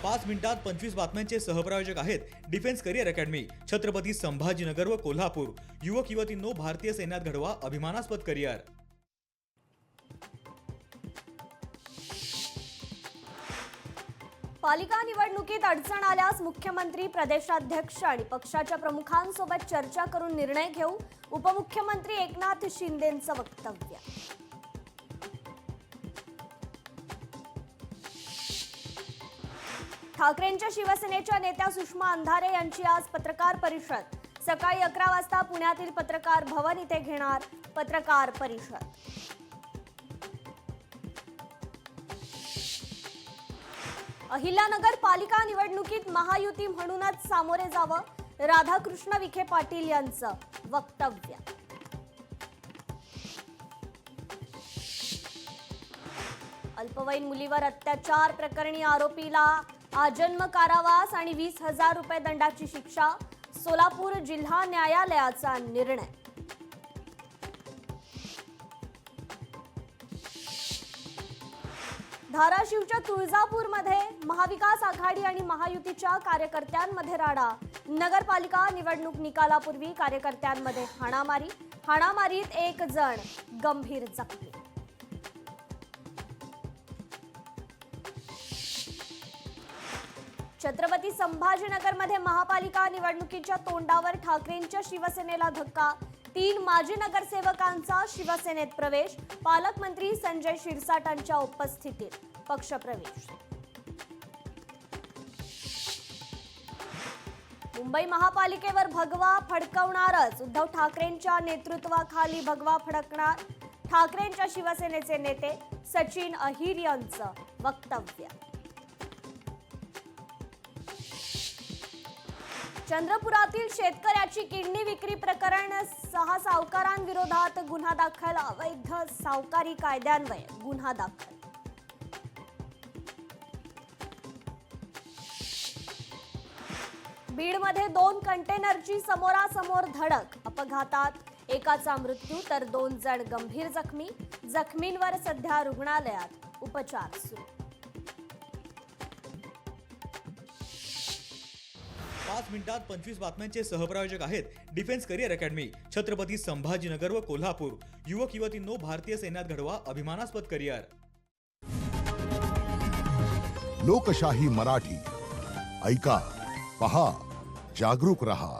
5 मिनिटात 25 बातम्यांचे सहप्रायोजक आहेत defence career academy, Chhatrapati Sambhajinagar व कोल्हापूर। युवक युवतींनो, भारतीय सैन्यात घडवा अभिमानास्पद करिअर। पालिका निवडणुकीत अडचण आल्यास मुख्यमंत्री, प्रदेशाध्यक्ष आणि पक्षाच्या प्रमुखांसोबत चर्चा करून निर्णय घेऊ, उपमुख्यमंत्री एकनाथ शिंदेंचं वक्तव्य। ठाकरेंच्या शिवसेनेच्या नेत्या सुषमा अंधारे यांची आज पत्रकार परिषद। सकाळी 11 वाजता पुण्यातील पत्रकार भवन इथे घेणार पत्रकार परिषद। अहिल्यानगर पालिका निवडणुकीत महायुती म्हणूनच सामोरे जावं, राधाकृष्ण विखे पाटील यांचं वक्तव्य। अल्पवयीन मुलीवर अत्याचार प्रकरणी आरोपीला आजन्म कारावास आणि 20,000 रुपये दंडाची शिक्षा, सोलापूर जिल्हा न्यायालयाचा निर्णय। धाराशिवच्या तुळजापूरमध्ये महाविकास आघाडी आणि महायुतीच्या कार्यकर्त्यांमध्ये राडा। नगरपालिका निवडणूक निकालापूर्वी कार्यकर्त्यांमध्ये हाणामारीत 1 जण गंभीर जखमी। छत्रपती संभाजीनगरमध्ये महापालिका निवडणुकीच्या तोंडावर ठाकरेंच्या शिवसेनेला धक्का, 3 माजी नगरसेवकांचा शिवसेनेत प्रवेश, पालकमंत्री संजय शिरसाटांच्या उपस्थितीत पक्षप्रवेश। मुंबई महापालिकेवर भगवा फडकवणारच, उद्धव ठाकरेंच्या नेतृत्वाखाली भगवा फडकणार, ठाकरेंच्या शिवसेनेचे नेते सचिन अहिर यांचं वक्तव्य। चंद्रपुरातील शेतकऱ्याची किडनी विक्री प्रकरण, 6 सावकारांविरोधात गुन्हा दाखल, अवैध सावकारी कायद्यान्वये गुन्हा दाखल। बीडमध्ये 2 कंटेनरची समोरासमोर धडक, अपघातात एकाचा मृत्यू तर 2 जण गंभीर जखमी, जखमींवर सध्या रुग्णालयात उपचार सुरू। 5 मिनिटात 25 बातम्यांचे सहप्रायोजक आहेत defence career academy, Chhatrapati Sambhajinagar व कोल्हापूर। युवक युवतींनो, भारतीय सैन्यात घडवा अभिमानास्पद करिअर। लोकशाही मराठी ऐका, पहा, जागरूक रहा।